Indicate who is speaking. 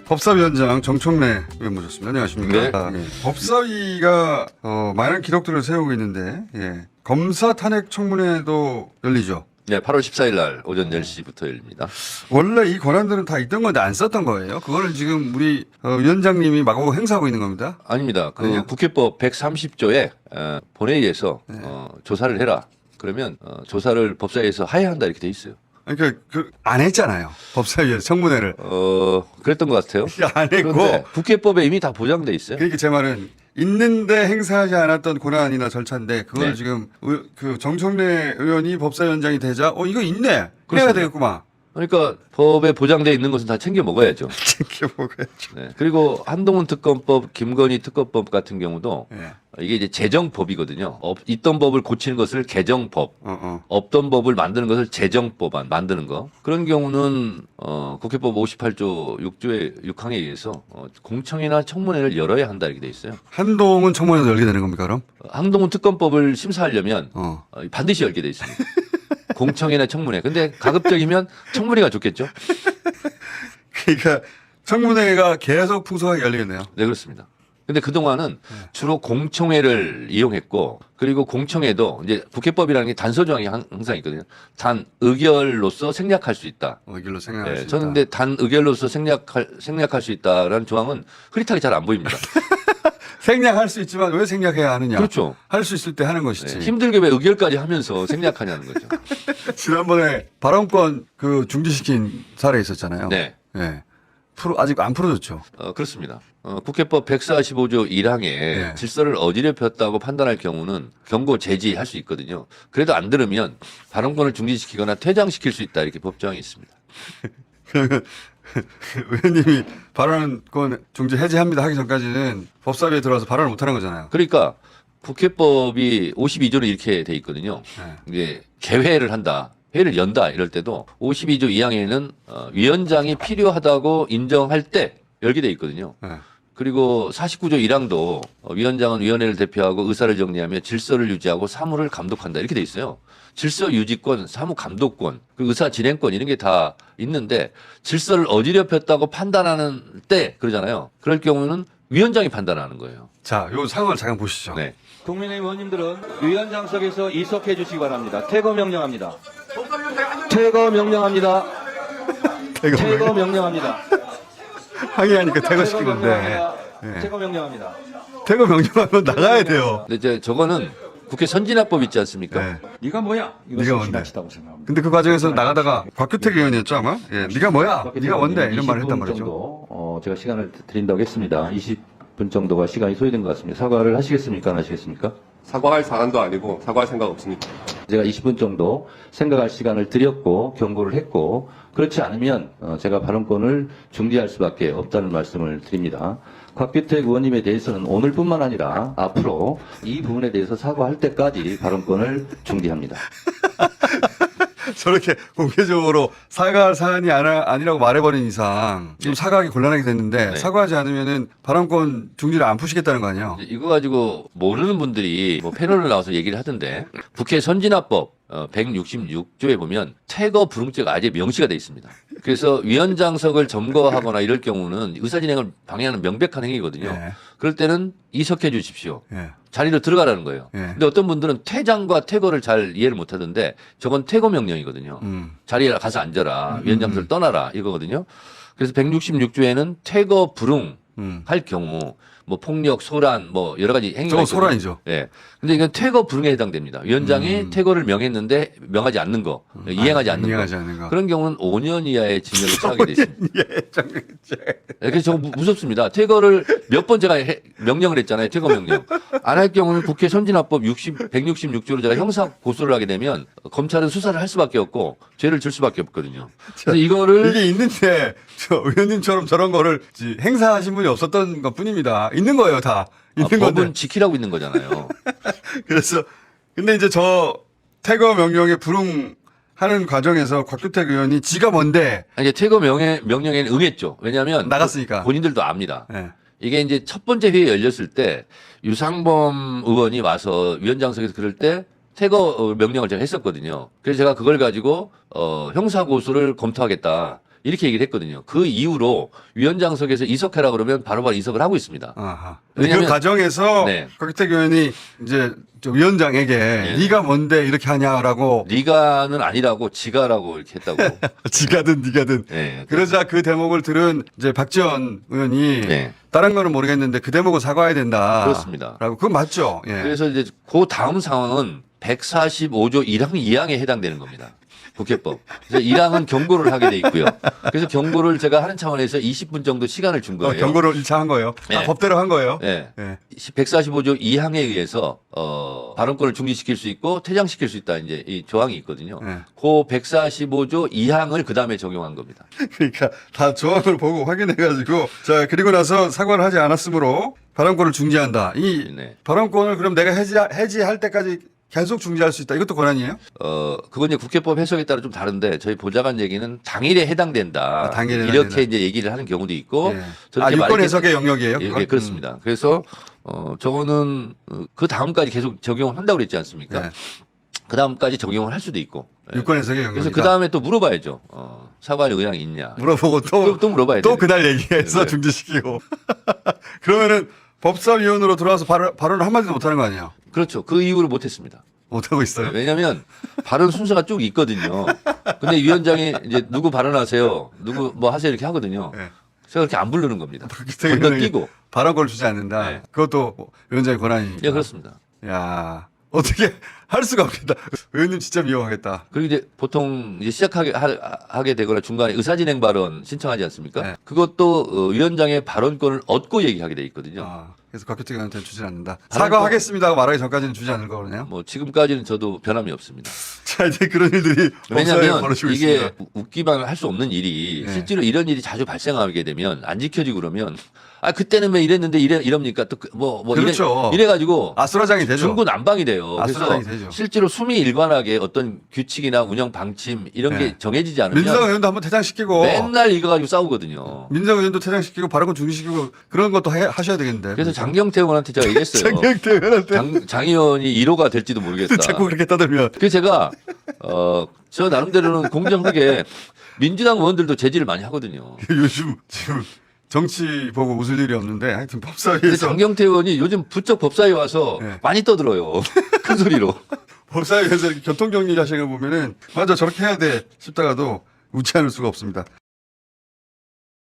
Speaker 1: 법사위원장 정청래 의원 모셨습니다. 안녕하십니까?
Speaker 2: 네.
Speaker 1: 법사위가 많은 기록들을 세우고 있는데 검사 탄핵 청문회도 열리죠.
Speaker 2: 네, 8월 14일 날 오전 10시부터 열립니다.
Speaker 1: 원래 이 권한들은 다 있던 건데 안 썼던 거예요. 그거를 지금 우리 위원장님이 마구 행사하고 있는 겁니다.
Speaker 2: 아닙니다.
Speaker 1: 아니요?
Speaker 2: 국회법 130조에 본회의에서 조사를 해라. 그러면 조사를 법사위에서 하야한다 이렇게 돼 있어요.
Speaker 1: 그러니까 안 했잖아요. 법사위에서 청문회를.
Speaker 2: 그랬던 것 같아요.
Speaker 1: 안 했고.
Speaker 2: 그런데 국회법에 이미 다 보장돼 있어요.
Speaker 1: 그러니까 제 말은 있는데 행사하지 않았던 권한이나 절차인데 그걸
Speaker 2: 네.
Speaker 1: 지금 그 정청래 의원이 법사위원장이 되자 이거 있네. 해야
Speaker 2: 그렇습니다.
Speaker 1: 되겠구만.
Speaker 2: 그러니까 법에 보장돼 있는 것은 다 챙겨 먹어야죠.
Speaker 1: 챙겨 먹어야죠.
Speaker 2: 네. 그리고 한동훈 특검법, 김건희 특검법 같은 경우도
Speaker 1: 네.
Speaker 2: 이게 이제 제정법이거든요. 있던 법을 고치는 것을 개정법,
Speaker 1: 어.
Speaker 2: 없던 법을 만드는 것을 제정법안 만드는 거. 그런 경우는 국회법 58조 6조의 6항에 의해서 공청회나 청문회를 열어야 한다 이렇게 돼 있어요.
Speaker 1: 한동훈 청문회도 열게 되는 겁니까 그럼?
Speaker 2: 한동훈 특검법을 심사하려면 반드시 열게 돼 있습니다. 공청회나 청문회. 근데 가급적이면 청문회가 좋겠죠?
Speaker 1: 그러니까 청문회가 계속 풍성하게 열리겠네요.
Speaker 2: 네, 그렇습니다. 근데 그동안은 주로 공청회를 이용했고, 그리고 공청회도 이제 국회법이라는 게 단서 조항이 항상 있거든요. 단 의결로서 생략할 수 있다.
Speaker 1: 이길로 생각할 수 있다.
Speaker 2: 저는 근데 단 의결로서 생략할 수 있다라는 조항은 흐릿하게 잘 안 보입니다.
Speaker 1: 생략할 수 있지만 왜 생략해야 하느냐.
Speaker 2: 그렇죠.
Speaker 1: 할 수 있을 때 하는 것이지.
Speaker 2: 힘들게 왜 의결까지 하면서 생략하냐는 거죠.
Speaker 1: 지난번에 발언권 중지시킨 사례 있었잖아요.
Speaker 2: 네.
Speaker 1: 네. 아직 안 풀어졌죠.
Speaker 2: 그렇습니다. 국회법 145조 1항에
Speaker 1: 네. 질서를
Speaker 2: 질서를 어지럽혔다고 판단할 경우는 경고 제지할 수 있거든요. 그래도 안 들으면 발언권을 중지시키거나 퇴장시킬 수 있다 이렇게 법정이 있습니다.
Speaker 1: 그러면 의원님이 발언권 중지 해제합니다 하기 전까지는 법사위에 들어와서 발언을 못하는 거잖아요.
Speaker 2: 그러니까 국회법이 52조는 이렇게 돼 있거든요.
Speaker 1: 네.
Speaker 2: 이게 개회를 한다. 회를 연다 이럴 때도 52조 2항에는 위원장이 필요하다고 인정할 때 열게 돼 있거든요.
Speaker 1: 네.
Speaker 2: 그리고 49조 1항도 위원장은 위원회를 대표하고 의사를 정리하며 질서를 유지하고 사무를 감독한다 이렇게 돼 있어요. 질서 유지권, 사무 감독권, 그 의사 진행권 이런 게 다 있는데 질서를 어지럽혔다고 판단하는 때 그러잖아요. 그럴 경우는 위원장이 판단하는 거예요.
Speaker 1: 자, 요 상황을 잠깐 보시죠.
Speaker 2: 네.
Speaker 3: 국민의힘 의원님들은 위원장석에서 이석해 주시기 바랍니다. 퇴거 명령합니다. 퇴거 명령합니다. 퇴거 명령합니다.
Speaker 1: 항의하니까 퇴거시킨 건데.
Speaker 3: 명령합니다. 퇴거 명령합니다.
Speaker 1: 퇴거 명령하면 나가야 돼요.
Speaker 2: 근데 이제 저거는 국회 선진화법 있지 않습니까?
Speaker 1: 네.
Speaker 3: 네가 뭐야?
Speaker 1: 네가
Speaker 3: 이것은
Speaker 1: 뭔데?
Speaker 3: 지나치다고 생각합니다.
Speaker 1: 근데 그 과정에서 나가다가 곽규택 의원이었죠 아마? 예, 네가 뭐야? 네가 뭔데? 이런 말을 했단
Speaker 3: 20분
Speaker 1: 말이죠.
Speaker 3: 정도 제가 시간을 드린다고 했습니다. 20분 정도가 시간이 소요된 것 같습니다. 사과를 하시겠습니까? 안 하시겠습니까?
Speaker 4: 사과할 사안도 아니고 사과할 생각 없습니다.
Speaker 3: 제가 20분 정도 생각할 시간을 드렸고 경고를 했고 그렇지 않으면 제가 발언권을 중지할 수밖에 없다는 말씀을 드립니다. 곽규택 의원님에 대해서는 오늘뿐만 아니라 앞으로 이 부분에 대해서 사과할 때까지 발언권을 중지합니다.
Speaker 1: 저렇게 공개적으로 사과할 사안이 아니라고 말해버린 이상 지금 사과하기 곤란하게 됐는데
Speaker 2: 네.
Speaker 1: 사과하지 않으면은 발언권 중지를 안 푸시겠다는 거 아니에요?
Speaker 2: 이거 가지고 모르는 분들이 뭐 패널을 나와서 얘기를 하던데 국회 선진화법 166조에 보면 퇴거 불응죄가 아예 명시가 돼 있습니다. 그래서 위원장석을 점거하거나 이럴 경우는 의사진행을 방해하는 명백한 행위거든요.
Speaker 1: 예.
Speaker 2: 그럴 때는 이석해 주십시오.
Speaker 1: 예.
Speaker 2: 자리로 들어가라는 거예요.
Speaker 1: 예.
Speaker 2: 근데 어떤 분들은 퇴장과 퇴거를 잘 이해를 못 하던데 저건 퇴거 명령이거든요. 자리에 가서 앉아라. 위원장석을 떠나라. 이거거든요. 그래서 166조에는 퇴거 불응 할 경우 뭐 폭력, 소란 뭐 여러 가지 행위가
Speaker 1: 저거
Speaker 2: 있거든요.
Speaker 1: 소란이죠.
Speaker 2: 예. 근데 이건 퇴거 불응에 해당됩니다. 위원장이 퇴거를 명했는데 명하지 않는 거, 이행하지 않는
Speaker 1: 이행하지
Speaker 2: 거.
Speaker 1: 않는 거.
Speaker 2: 그런 경우는 5년 이하의 징역을 처하게 돼 있습니다. 그래서 저거 무섭습니다. 퇴거를 몇 번 제가 명령을 했잖아요. 퇴거 명령. 안 할 경우는 국회 선진화법 166조로 제가 형사 고소를 하게 되면 검찰은 수사를 할 수밖에 없고 죄를 줄 수밖에 없거든요. 그래서 이거를
Speaker 1: 이게 있는데 저 의원님처럼 저런 거를 행사하신 분이 없었던 것 뿐입니다. 있는 거예요, 다. 있는 건데.
Speaker 2: 법은 지키라고 있는 거잖아요.
Speaker 1: 그래서 근데 이제 저 퇴거 명령에 불응하는 과정에서 곽규택 의원이 지가 뭔데
Speaker 2: 아니, 이제 퇴거 명령에는 응했죠. 왜냐하면
Speaker 1: 나갔으니까.
Speaker 2: 본인들도 압니다.
Speaker 1: 예.
Speaker 2: 이게 이제 첫 번째 회의 열렸을 때 유상범 의원이 와서 위원장석에서 그럴 때 퇴거 명령을 제가 했었거든요. 그래서 제가 그걸 가지고 형사 고소를 검토하겠다. 이렇게 얘기를 했거든요. 그 이후로 위원장석에서 이석해라 그러면 바로바로 이석을 하고 있습니다.
Speaker 1: 아하.
Speaker 2: 왜냐면-
Speaker 1: 그 과정에서
Speaker 2: 네.
Speaker 1: 곽기택 의원이 이제 저 위원장에게 네가 뭔데 이렇게 하냐라고
Speaker 2: 네가는 아니라고 지가라고 이렇게 했다고.
Speaker 1: 지가든 네가든
Speaker 2: 네.
Speaker 1: 그러자 그 대목을 들은 이제 박지원 의원이
Speaker 2: 네.
Speaker 1: 다른 거는 모르겠는데 그 대목은 사과해야 된다.
Speaker 2: 그렇습니다.
Speaker 1: 라고 그건 맞죠. 예.
Speaker 2: 그래서 이제 그 다음 상황은 145조 1항 2항에 해당되는 겁니다. 국회법. 그래서 1항은 경고를 하게 돼 있고요. 그래서 경고를 제가 하는 차원에서 20분 정도 시간을 준 거예요.
Speaker 1: 경고를 1차 한 거예요.
Speaker 2: 네.
Speaker 1: 법대로 한 거예요.
Speaker 2: 네.
Speaker 1: 예.
Speaker 2: 145조 2항에 의해서 발언권을 중지시킬 수 있고 퇴장시킬 수 있다 이제 이 조항이 있거든요.
Speaker 1: 네.
Speaker 2: 그 145조 2항을 그 다음에 적용한 겁니다.
Speaker 1: 그러니까 다 조항을 보고 확인해가지고 자 그리고 나서 사과를 하지 않았으므로 발언권을 중지한다. 이
Speaker 2: 네.
Speaker 1: 발언권을 그럼 내가 해지할 때까지 계속 중지할 수 있다. 이것도 권한이에요?
Speaker 2: 그건 이제 국회법 해석에 따라 좀 다른데 저희 보좌관 얘기는 당일에 해당된다.
Speaker 1: 아, 당일에
Speaker 2: 이렇게
Speaker 1: 해당된다.
Speaker 2: 이제 얘기를 하는 경우도 있고.
Speaker 1: 예.
Speaker 2: 저렇게
Speaker 1: 유권
Speaker 2: 말이
Speaker 1: 해석의 영역이에요.
Speaker 2: 예,
Speaker 1: 그건?
Speaker 2: 예, 그렇습니다. 그래서 저거는 그 다음까지 계속 적용을 한다고 그랬지 않습니까?
Speaker 1: 네.
Speaker 2: 그 다음까지 적용을 할 수도 있고. 예.
Speaker 1: 유권 해석의 영역이다.
Speaker 2: 그래서 그 다음에 또 물어봐야죠. 사과할 의향이 있냐.
Speaker 1: 물어보고
Speaker 2: 또 물어봐야
Speaker 1: 또
Speaker 2: 돼요.
Speaker 1: 그날 얘기해서
Speaker 2: 네.
Speaker 1: 중지시키고 그러면은 법사위원으로 들어와서 발언을 한마디도 못하는 거 아니에요?
Speaker 2: 그렇죠. 그 이후로 못했습니다.
Speaker 1: 못하고 있어요.
Speaker 2: 왜냐하면 발언 순서가 쭉 있거든요. 근데 위원장이 이제 누구 발언하세요, 누구 뭐 하세요 이렇게 하거든요.
Speaker 1: 네.
Speaker 2: 제가 그렇게 안 부르는 겁니다.
Speaker 1: 곽기택
Speaker 2: 건너뛰고.
Speaker 1: 발언권을 주지 않는다.
Speaker 2: 네.
Speaker 1: 그것도 위원장의 권한이니까.
Speaker 2: 예, 그렇습니다.
Speaker 1: 야 어떻게 할 수가 없겠다. 의원님 진짜 미워하겠다.
Speaker 2: 그리고 이제 보통 이제 하게 되거나 중간에 의사진행 발언 신청하지 않습니까?
Speaker 1: 네.
Speaker 2: 그것도 위원장의 발언권을 얻고 얘기하게 돼 있거든요.
Speaker 1: 아, 그래서 곽기택 의원한테 주지 않는다.
Speaker 2: 발언권-
Speaker 1: 사과하겠습니다 하고 말하기 전까지는 주지 않을 거네요.
Speaker 2: 뭐 지금까지는 저도 변함이 없습니다.
Speaker 1: 자 이제 그런 일들이 법사위에
Speaker 2: 왜냐하면
Speaker 1: 벌어지고
Speaker 2: 이게
Speaker 1: 있습니다.
Speaker 2: 웃기만 할 수 없는 일이
Speaker 1: 네.
Speaker 2: 실제로 이런 일이 자주 발생하게 되면 안 지켜지고 그러면 그때는 왜 이랬는데 이럽니까 또 뭐
Speaker 1: 그렇죠.
Speaker 2: 이래가지고
Speaker 1: 아수라장이 되죠.
Speaker 2: 중구난방이 돼요. 그래서
Speaker 1: 아수라장이 되죠.
Speaker 2: 실제로 수미일관하게 어떤 규칙이나 운영 방침 이런
Speaker 1: 네.
Speaker 2: 게 정해지지 않으면
Speaker 1: 민주당 의원도 한번 퇴장시키고
Speaker 2: 맨날 이거 가지고 싸우거든요.
Speaker 1: 민주당 의원도 퇴장시키고 발언권 중지시키고 그런 것도 하셔야 되겠는데.
Speaker 2: 그래서 장경태 의원한테 제가 얘기했어요.
Speaker 1: 장경태 의원한테
Speaker 2: 장 의원이 1호가 될지도 모르겠다.
Speaker 1: 자꾸 그렇게 떠들면
Speaker 2: 그래서 제가 저 나름대로는 공정하게 민주당 의원들도 제지를 많이 하거든요.
Speaker 1: 요즘 지금 정치 보고 웃을 일이 없는데 하여튼
Speaker 2: 근데
Speaker 1: 법사위에서
Speaker 2: 장경태 의원이 요즘 부쩍 법사위 와서
Speaker 1: 네.
Speaker 2: 많이 떠들어요. 큰 소리로.
Speaker 1: 법사위에서 이렇게 교통정리 하시는 거 보면은 맞아 저렇게 해야 돼 싶다가도 웃지 않을 수가 없습니다.